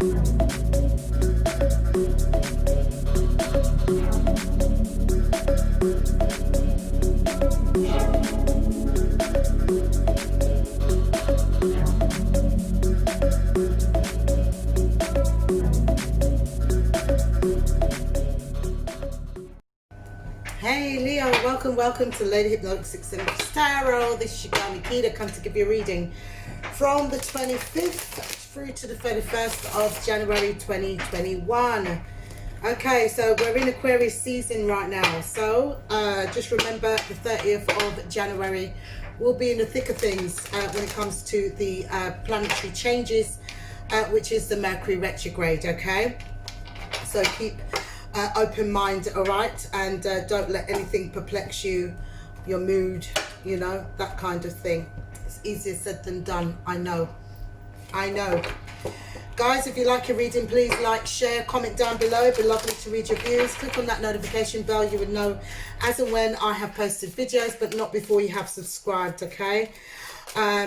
Hey Leo, welcome to Lady Hypnotic 6 Tarot. This is your girl Nikita, come to give you a reading from the 25th through to the 31st of January 2021. Okay, so we're in Aquarius season right now. So just remember the 30th of January will be in the thick of things when it comes to the planetary changes, which is the Mercury retrograde, okay? So keep open mind, all right, and don't let anything perplex you, your mood, you know, that kind of thing. It's easier said than done. I know guys. If you like your reading, please like, share, comment down below. It'd be lovely to read your views. Click on that notification bell. You would know as and when I have posted videos, but not before you have subscribed, okay?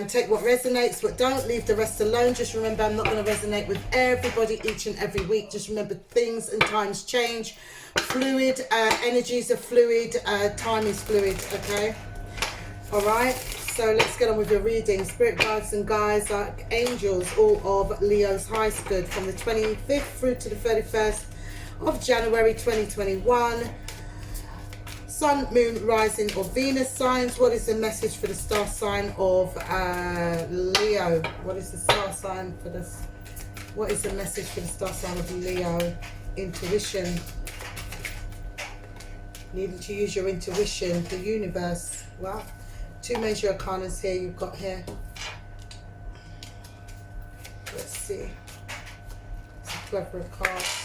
Take what resonates, what don't, leave the rest alone. Just remember, I'm not going to resonate with everybody each and every week. Just remember, things and times change. Fluid, energies are fluid, time is fluid, okay? All right, so let's get on with your reading. Spirit guides and guides, like angels, all of Leo's highest good from the 25th through to the 31st of January 2021. Sun, Moon, Rising or Venus signs. What is the message for the star sign of Leo? What is the star sign for this? What is the message for the star sign of Leo? Intuition. Needing to use your intuition. The universe. Well, two major arcanas here you've got here. Let's see. It's a plethora of cards.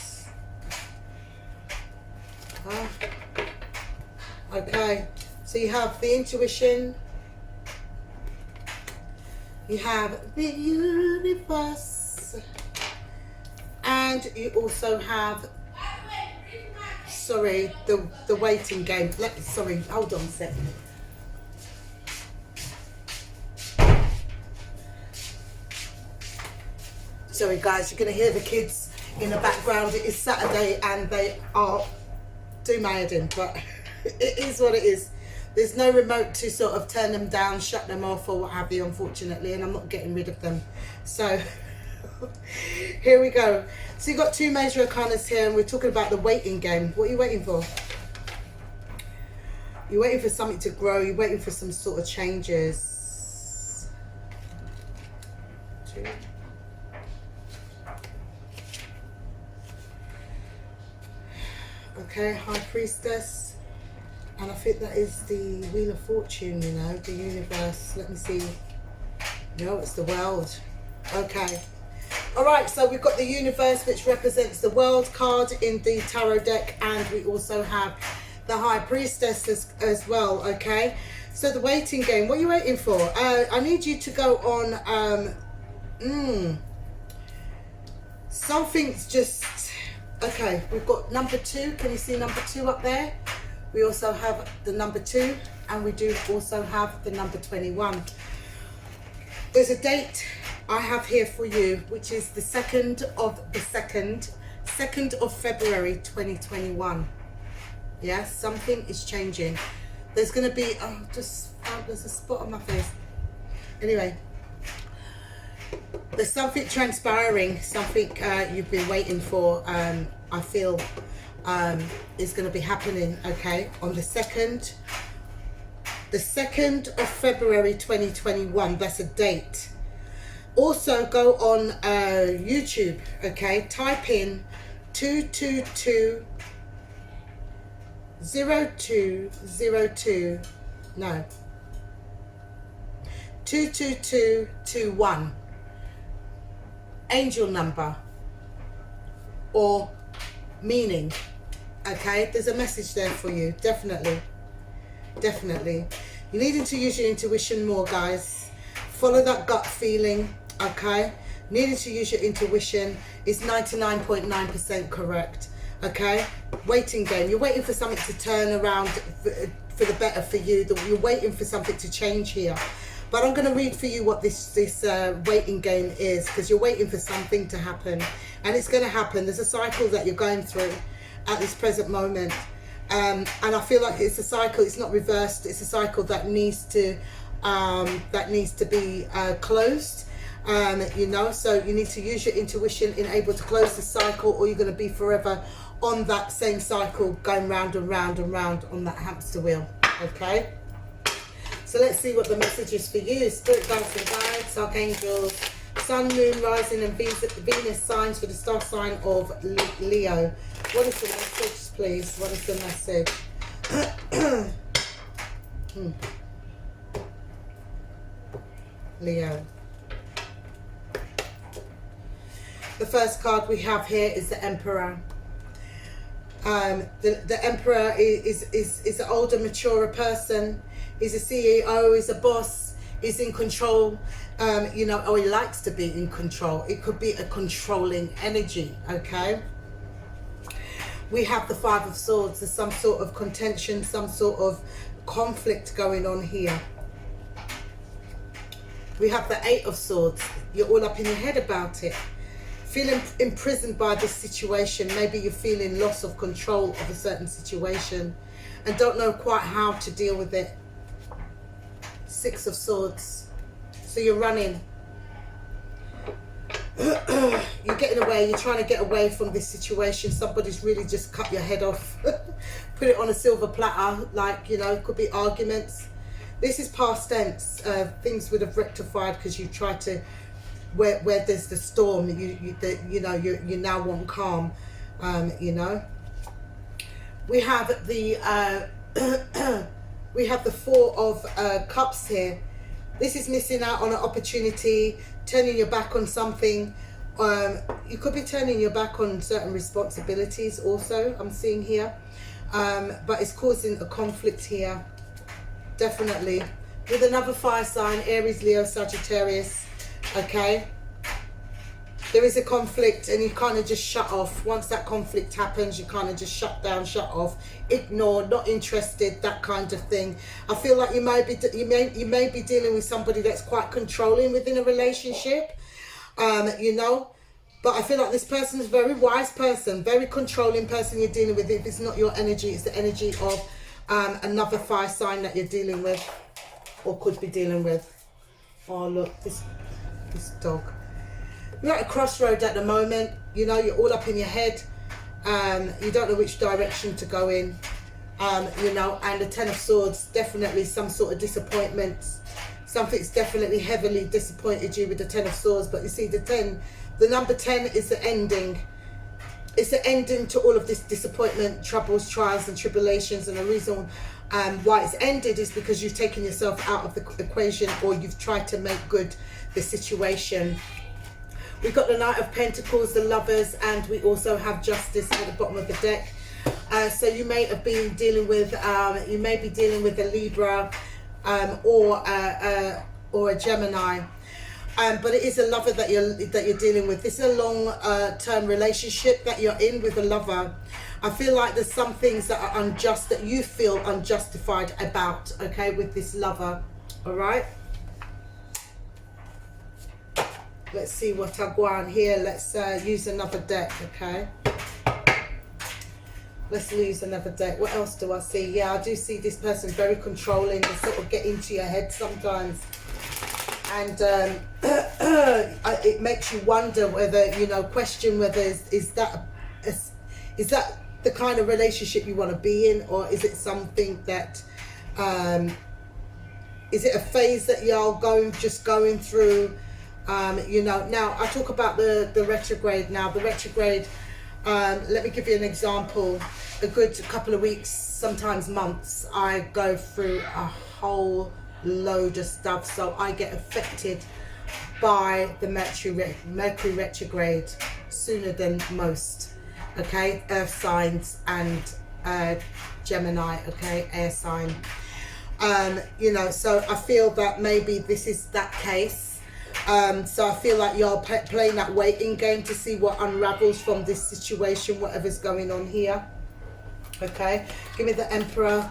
Okay, so you have the intuition, you have the universe, and you also have, sorry, the waiting game. Sorry, hold on a second. Sorry guys, you're going to hear the kids in the background. It is Saturday and they are doing but it is what it is. There's no remote to sort of turn them down, shut them off or what have you, unfortunately, and I'm not getting rid of them. So here we go. So you've got two major arcanas here and we're talking about the waiting game. What are you waiting for? You're waiting for something to grow. You're waiting for some sort of changes. Two. Okay, High Priestess. And I think that is the Wheel of Fortune, you know, the universe. Let me see. No, it's the world. Okay. All right, so we've got the universe, which represents the world card in the tarot deck. And we also have the High Priestess as well, okay? So the waiting game, what are you waiting for? I need you to go on, something's just, okay, we've got number 2. Can you see number 2 up there? We also have the number 2 and we do also have the number 21. There's a date I have here for you, which is the 2nd of February 2021. Yes, something is changing. There's going to be, there's a spot on my face. Anyway, there's something transpiring, something you've been waiting for, I feel is going to be happening, okay, on the 2nd of February 2021. That's a date. Also go on YouTube, okay, type in 222 0202, no, 22221, angel number or meaning. Okay, there's a message there for you. Definitely you're needing to use your intuition more, guys. Follow that gut feeling, okay? Needing to use your intuition is 99.9% correct, okay? Waiting game, you're waiting for something to turn around for the better for you. You're waiting for something to change here, But I'm going to read for you what this waiting game is, because you're waiting for something to happen, and it's going to happen. There's a cycle that you're going through at this present moment, and I feel like it's a cycle. It's not reversed. It's a cycle that needs to be closed. You know, so you need to use your intuition in able to close the cycle, or you're going to be forever on that same cycle, going round and round and round on that hamster wheel. Okay, so let's see what the message is for you. Spirit guides and guides, archangels, sun, moon, rising and Venus signs for the star sign of Leo. What is the message, please? What is the message? Leo. The first card we have here is the Emperor. The Emperor is an older, maturer person. He's a CEO, he's a boss, he's in control, you know, or he likes to be in control. It could be a controlling energy, okay? We have the Five of Swords. There's some sort of contention, some sort of conflict going on here. We have the Eight of Swords. You're all up in your head about it. Feeling imprisoned by this situation. Maybe you're feeling loss of control of a certain situation and don't know quite how to deal with it. Six of Swords. So you're running. You're getting away. You're trying to get away from this situation. Somebody's really just cut your head off. Put it on a silver platter. Like, you know, it could be arguments. This is past tense. Things would have rectified because you tried to... Where there's the storm, you now want calm, you know. We have the we have the Four of Cups here. This is missing out on an opportunity, turning your back on something. You could be turning your back on certain responsibilities also, I'm seeing here, but it's causing a conflict here, definitely. With another fire sign, Aries, Leo, Sagittarius. Okay, there is a conflict and you kind of just shut off. Once that conflict happens, you kind of just shut down, shut off, ignore, not interested, that kind of thing. I feel like you may be dealing with somebody that's quite controlling within a relationship, you know, but I feel like this person is a very wise person, very controlling person you're dealing with. If it's not your energy, it's the energy of another fire sign that you're dealing with or could be dealing with. Oh, look, this dog. You're at a crossroad at the moment, you know, you're all up in your head, you don't know which direction to go in, you know, and the Ten of Swords, definitely some sort of disappointment. Something's definitely heavily disappointed you with the Ten of Swords, but you see the number 10 is the ending. It's the ending to all of this disappointment, troubles, trials and tribulations, and the reason why it's ended is because you've taken yourself out of the equation, or you've tried to make good the situation. We've got the Knight of Pentacles, the Lovers, and we also have Justice at the bottom of the deck. So you may have been dealing with, you may be dealing with a Libra or a Gemini. But it is a lover that you're dealing with. This is a long-term relationship that you're in with a lover. I feel like there's some things that are unjust, that you feel unjustified about, okay, with this lover, all right? Let's see what I go on here. Let's use another deck, okay? Let's use another deck. What else do I see? Yeah, I do see this person very controlling. They sort of get into your head sometimes. And it makes you wonder whether, you know, question whether is that the kind of relationship you want to be in, or is it something that, is it a phase that you're just going through? You know, now I talk about the retrograde now. The retrograde, let me give you an example. A good couple of weeks, sometimes months, I go through a whole load of stuff, so I get affected by the Mercury retrograde sooner than most, okay? Earth signs and Gemini, okay, air sign. You know, so I feel that maybe this is that case. So I feel like you're playing that waiting game to see what unravels from this situation, whatever's going on here. Okay, give me the Emperor.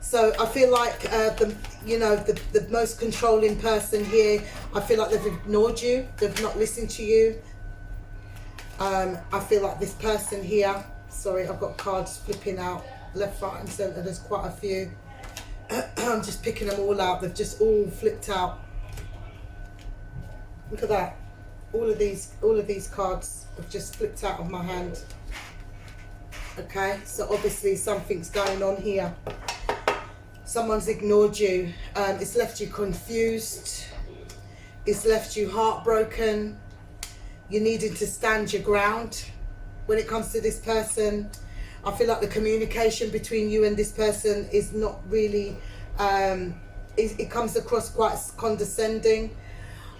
So I feel like the most controlling person here, I feel like they've ignored you, they've not listened to you. I feel like this person here, sorry, I've got cards flipping out left, right and centre, there's quite a few. I'm just picking them all out, they've just all flipped out. Look at that. All of these cards have just flipped out of my hand. Okay, so obviously something's going on here. Someone's ignored you. It's left you confused. It's left you heartbroken. You needed to stand your ground when it comes to this person. I feel like the communication between you and this person is not really, it comes across quite condescending.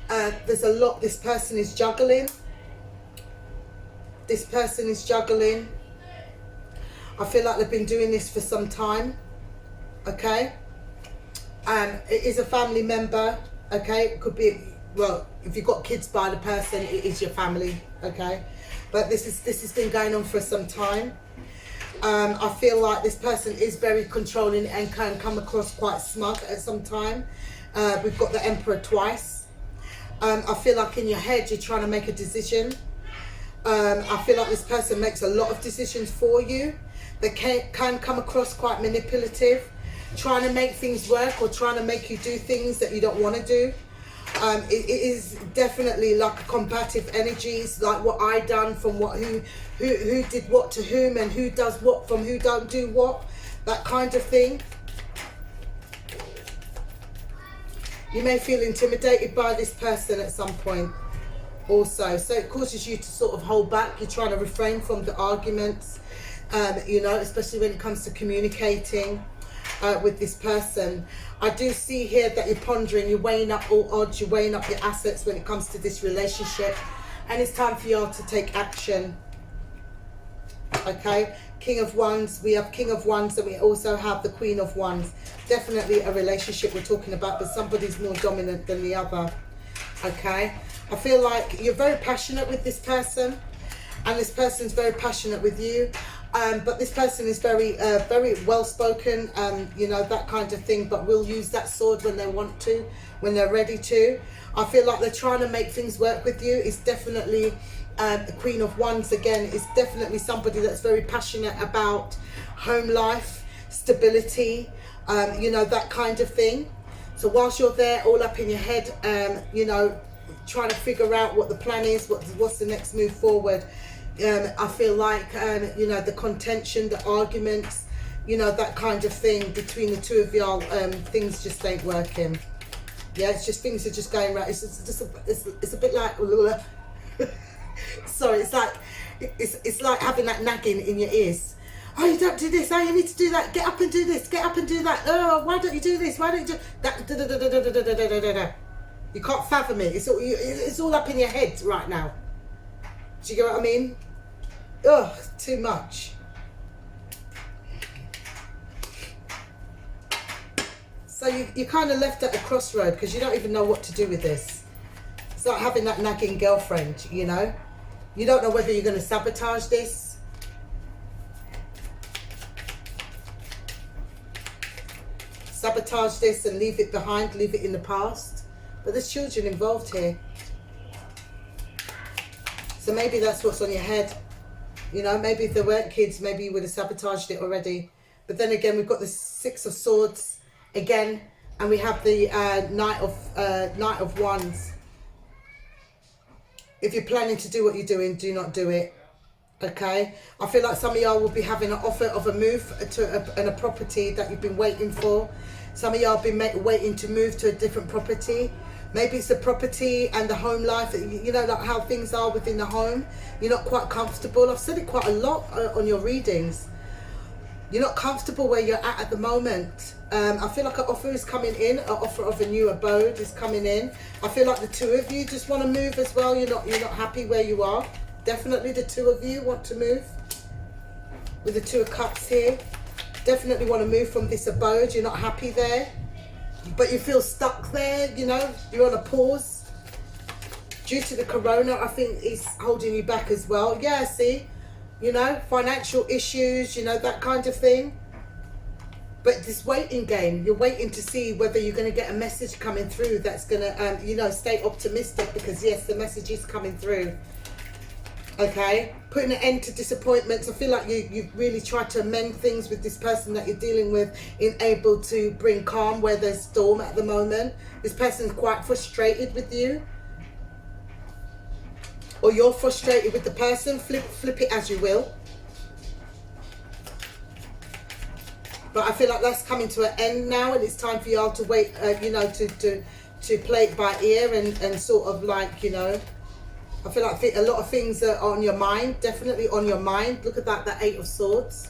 There's a lot this person is juggling. This person is juggling. I feel like they've been doing this for some time. Okay, it is a family member. Okay, it could be, well, if you've got kids by the person, it is your family. Okay, but this has been going on for some time. I feel like this person is very controlling and can come across quite smug at some time. We've got the Emperor twice. I feel like in your head you're trying to make a decision. I feel like this person makes a lot of decisions for you. They can come across quite manipulative, trying to make things work or trying to make you do things that you don't want to do. It is definitely like a combative energies, like what I done from who did what to whom, and who does what from who don't do what, that kind of thing. You may feel intimidated by this person at some point also, so it causes you to sort of hold back. You're trying to refrain from the arguments, especially when it comes to communicating with this person. I do see here that you're pondering, you're weighing up all odds, you're weighing up your assets when it comes to this relationship, and it's time for y'all to take action. Okay, King of Wands, we have King of Wands, and we also have the Queen of Wands. Definitely a relationship we're talking about, but somebody's more dominant than the other. Okay, I feel like you're very passionate with this person, and this person's very passionate with you. But this person is very well spoken, that kind of thing, but will use that sword when they want to, when they're ready to. I feel like they're trying to make things work with you. It's definitely the Queen of Wands again. It's definitely somebody that's very passionate about home life, stability, that kind of thing. So whilst you're there all up in your head, trying to figure out what the plan is, what's the next move forward, I feel like, the contention, the arguments, that kind of thing between the two of y'all, things just ain't working. Yeah, it's just, things are just going right. It's a bit like, sorry, it's like having that nagging in your ears. Oh, you don't do this. Oh, you need to do that. Get up and do this. Get up and do that. Oh, why don't you do this? Why don't you do that? You can't fathom it. It's all up in your head right now. Do you get what I mean? Ugh, too much. So you're kind of left at a crossroad because you don't even know what to do with this. It's like having that nagging girlfriend, You don't know whether you're going to sabotage this. Sabotage this and leave it behind, leave it in the past. But there's children involved here. So maybe that's what's on your head. Maybe if there weren't kids, maybe you would have sabotaged it already. But then again, we've got the Six of Swords again, and we have the Knight of Wands. If you're planning to do what you're doing, do not do it. Okay? I feel like some of y'all will be having an offer of a move to a property that you've been waiting for. Some of y'all have been waiting to move to a different property. Maybe it's the property and the home life, like how things are within the home. You're not quite comfortable. I've said it quite a lot on your readings. You're not comfortable where you're at the moment. I feel like an offer is coming in, an offer of a new abode is coming in. I feel like the two of you just want to move as well. You're not happy where you are. Definitely the two of you want to move. With the Two of Cups here. Definitely want to move from this abode. You're not happy there. But you feel stuck there, you're on a pause. Due to the corona, I think it's holding you back as well. Yeah, see, financial issues, that kind of thing. But this waiting game, you're waiting to see whether you're going to get a message coming through that's going to, you know, stay optimistic, because yes, the message is coming through. Okay, putting an end to disappointments. I feel like you've really tried to amend things with this person that you're dealing with, in able to bring calm where there's storm at the moment. This person's quite frustrated with you, or you're frustrated with the person. Flip it as you will. But I feel like that's coming to an end now, and it's time for y'all to wait, you know, to play it by ear and sort of like, you know, I feel like a lot of things are on your mind, definitely on your mind. Look at that, the 8 of Swords.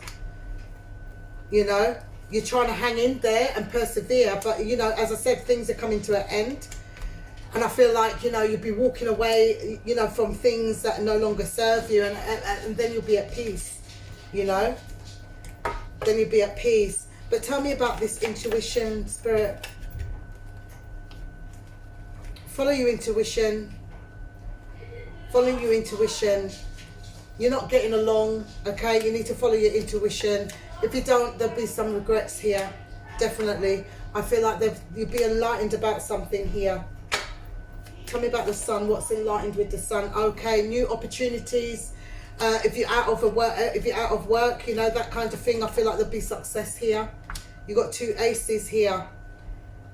You know, you're trying to hang in there and persevere, but, you know, as I said, things are coming to an end. And I feel like, you know, you'll be walking away, you know, from things that no longer serve you, and then you'll be at peace, you know. Then you'll be at peace. But tell me about this intuition, Spirit. Follow your intuition. Follow your intuition. You're not getting along, okay? You need to follow your intuition. If you don't, there'll be some regrets here. Definitely. I feel like you'll be enlightened about something here. Tell me about the Sun. What's enlightened with the Sun? Okay, new opportunities. If you're out of work, you know, that kind of thing, I feel like there'll be success here. You got 2 aces here.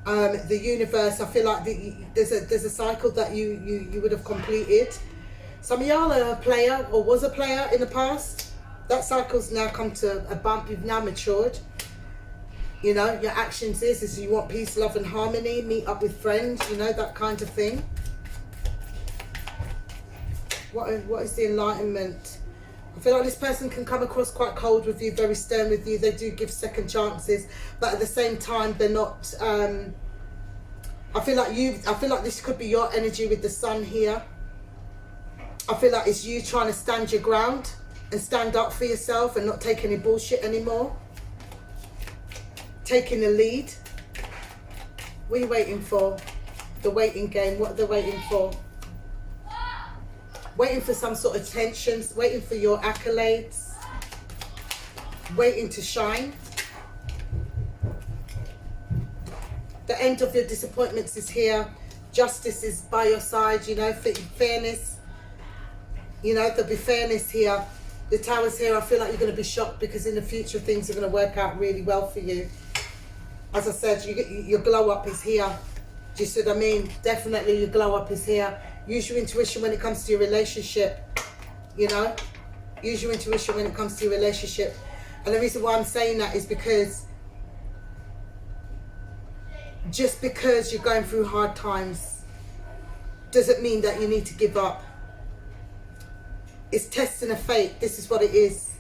The universe, I feel like there's a cycle that you would have completed. Some of y'all are a player or was a player in the past. That cycle's now come to a bump. You've now matured. You know, your actions is you want peace, love and harmony, meet up with friends, you know, that kind of thing. What is the enlightenment? I feel like this person can come across quite cold with you, very stern with you. They do give second chances, but at the same time, they're not. I feel like this could be your energy with the Sun here. I feel like it's you trying to stand your ground and stand up for yourself and not take any bullshit anymore. Taking the lead. What are you waiting for? The waiting game. What are they waiting for? Waiting for some sort of tension, waiting for your accolades, waiting to shine. The end of your disappointments is here. Justice is by your side, you know, fairness. You know, there'll be fairness here. The Tower's here. I feel like you're going to be shocked, because in the future things are going to work out really well for you. As I said, your glow up is here. Do you see what I mean? Definitely your glow up is here. Use your intuition when it comes to your relationship, you know. Use your intuition when it comes to your relationship. And the reason why I'm saying that is because just because you're going through hard times doesn't mean that you need to give up. It's testing a fate. This is what it is.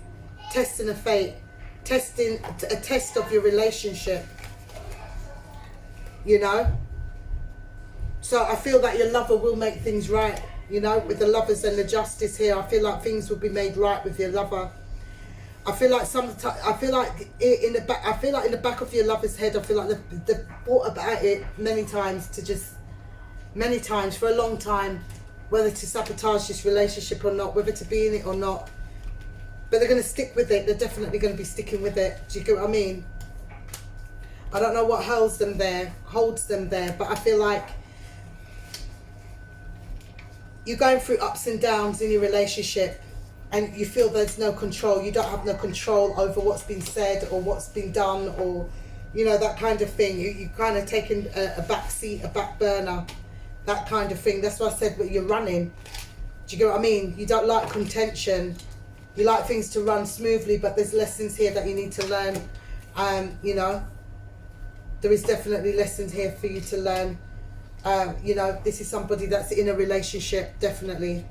Testing a fate. Testing a test of your relationship, you know. So I feel that your lover will make things right, you know, with the Lovers and the Justice here. I feel like things will be made right with your lover. I feel like in the back of your lover's head, I feel like they've thought about it many times, for a long time, whether to sabotage this relationship or not, whether to be in it or not. But they're going to stick with it. They're definitely going to be sticking with it. Do you get what I mean? I don't know what holds them there, but I feel like you're going through ups and downs in your relationship, and you feel there's no control. You don't have no control over what's been said or what's been done, or, you know, that kind of thing. You kind of taken a back seat, a back burner, that kind of thing. That's why I said, you're running. Do you get what I mean? You don't like contention. You like things to run smoothly, but there's lessons here that you need to learn. You know, there is definitely lessons here for you to learn. You know, this is somebody that's in a relationship, definitely.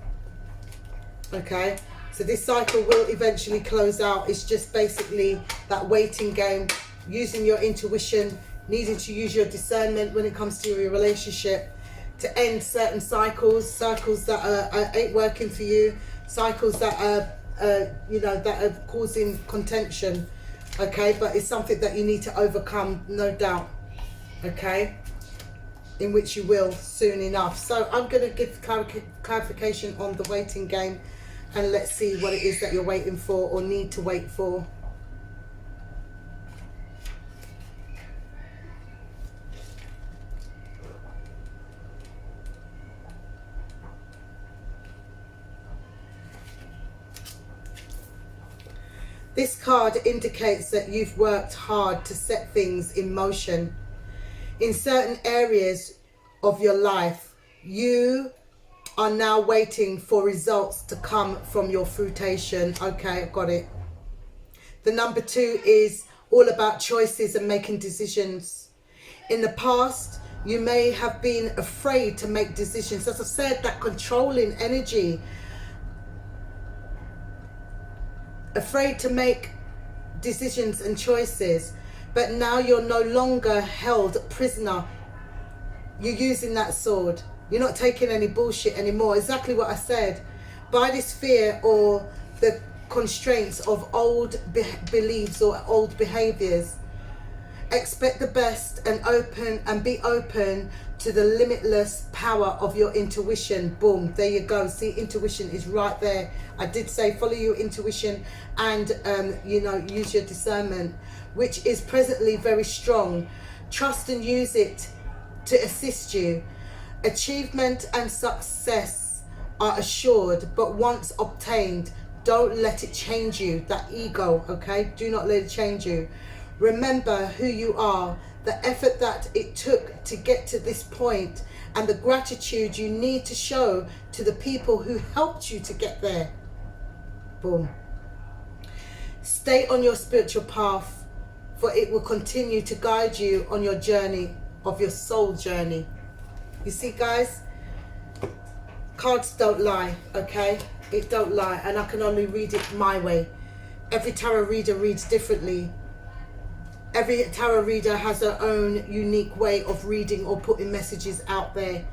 Okay, so this cycle will eventually close out. It's just basically that waiting game, using your intuition, needing to use your discernment when it comes to your relationship to end certain cycles that ain't working for you, cycles that are, you know, that are causing contention. Okay, but it's something that you need to overcome, no doubt. Okay, in which you will soon enough. So I'm going to give clarification on the waiting game, and let's see what it is that you're waiting for or need to wait for. This card indicates that you've worked hard to set things in motion. In certain areas of your life, you are now waiting for results to come from your fruitation. Okay, I've got it. The number 2 is all about choices and making decisions. In the past, you may have been afraid to make decisions. As I said, that controlling energy. Afraid to make decisions and choices. But now you're no longer held prisoner. You're using that sword. You're not taking any bullshit anymore. Exactly what I said. By this fear or the constraints of old beliefs or old behaviors. Expect the best and be open to the limitless power of your intuition. Boom, there you go. See, intuition is right there. I did say follow your intuition and use your discernment, which is presently very strong. Trust and use it to assist you. Achievement and success are assured, but once obtained, don't let it change you. That ego, okay? Do not let it change you. Remember who you are, the effort that it took to get to this point, and the gratitude you need to show to the people who helped you to get there. Boom. Stay on your spiritual path, for it will continue to guide you on your journey of your soul journey. You see, guys, cards don't lie, okay? It don't lie, and I can only read it my way. Every tarot reader reads differently. Every tarot reader has their own unique way of reading or putting messages out there,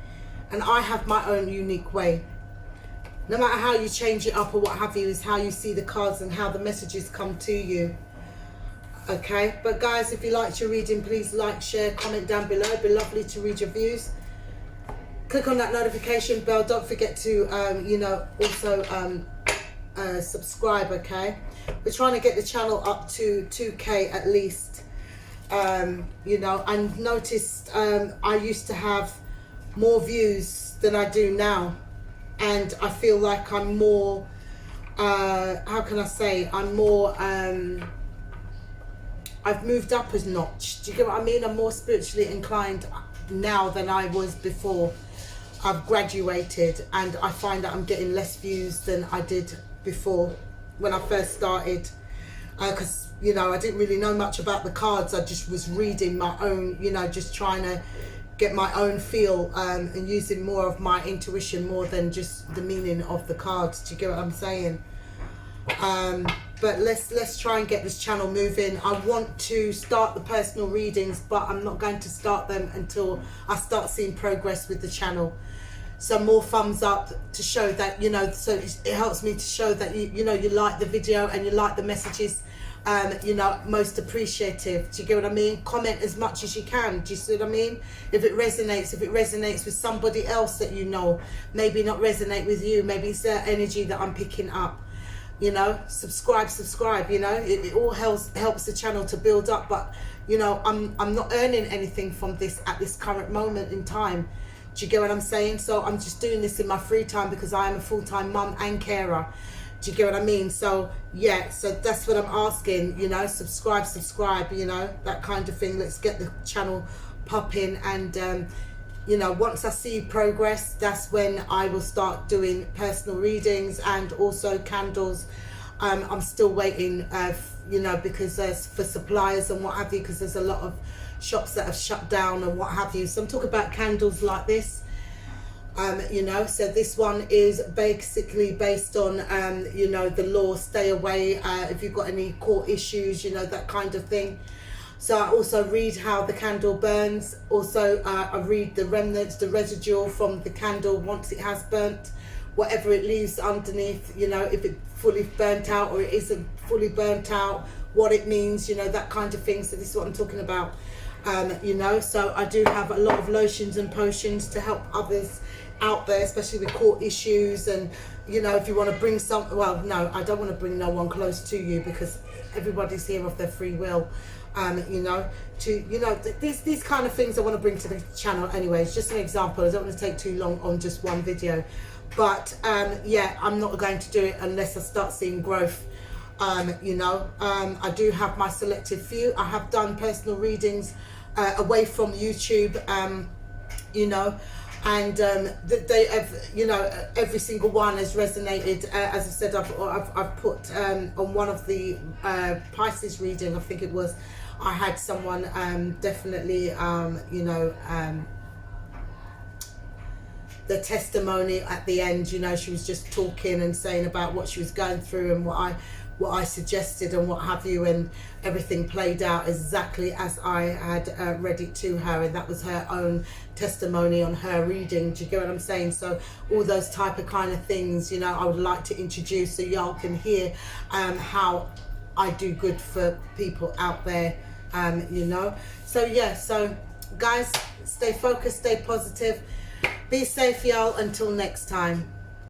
and I have my own unique way. No matter how you change it up or what have you, is how you see the cards and how the messages come to you. Okay, but guys, if you liked your reading, please like, share, comment down below. It'd be lovely to read your views. Click on that notification bell. Don't forget to also subscribe. Okay, we're trying to get the channel up to 2K at least. I noticed I used to have more views than I do now, and I feel like I'm more how can I say, I'm more I've moved up a notch. Do you get what I mean? I'm more spiritually inclined now than I was before. I've graduated, and I find that I'm getting less views than I did before when I first started, because I didn't really know much about the cards. I just was reading my own, just trying to get my own feel, and using more of my intuition more than just the meaning of the cards. Do you get what I'm saying? But let's try and get this channel moving. I want to start the personal readings, but I'm not going to start them until I start seeing progress with the channel. Some more thumbs up to show that, so it helps me to show that you like the video and you like the messages. Most appreciative. Do you get what I mean? Comment as much as you can. Do you see what I mean? If it resonates with somebody else that maybe not resonate with you, maybe it's their energy that I'm picking up. Subscribe, it all helps the channel to build up. But I'm not earning anything from this at this current moment in time. Do you get what I'm saying? So I'm just doing this in my free time because I am a full-time mum and carer. Do you get what I mean? So yeah, so that's what I'm asking, subscribe, that kind of thing. Let's get the channel popping, and once I see progress, that's when I will start doing personal readings and also candles. I'm still waiting, because there's for suppliers and what have you, because there's a lot of shops that have shut down and what have you. So I'm talking about candles like this. So this one is basically based on, the law, stay away, if you've got any court issues, that kind of thing. So I also read how the candle burns. Also, I read the remnants, the residue from the candle once it has burnt, whatever it leaves underneath, if it fully burnt out or it isn't fully burnt out, what it means, that kind of thing. So this is what I'm talking about. So I do have a lot of lotions and potions to help others out there, especially with court issues. And if you want to bring no, I don't want to bring no one close to you, because everybody's here of their free will. These kind of things I want to bring to the channel anyway. It's just an example. I don't want to take too long on just one video, but yeah, I'm not going to do it unless I start seeing growth. You know, I do have my selective few. I have done personal readings away from YouTube, you know, and they have, you know, every single one has resonated. As I said, I've put on one of the Pisces reading, I think it was, I had someone definitely, you know, the testimony at the end, you know, she was just talking and saying about what she was going through and what I suggested and what have you, and everything played out exactly as I had read it to her, and that was her own testimony on her reading. Do you get what I'm saying? So all those type of kind of things, you know, I would like to introduce so y'all can hear how I do good for people out there, you know. So yeah, so guys, stay focused, stay positive, be safe, y'all. Until next time.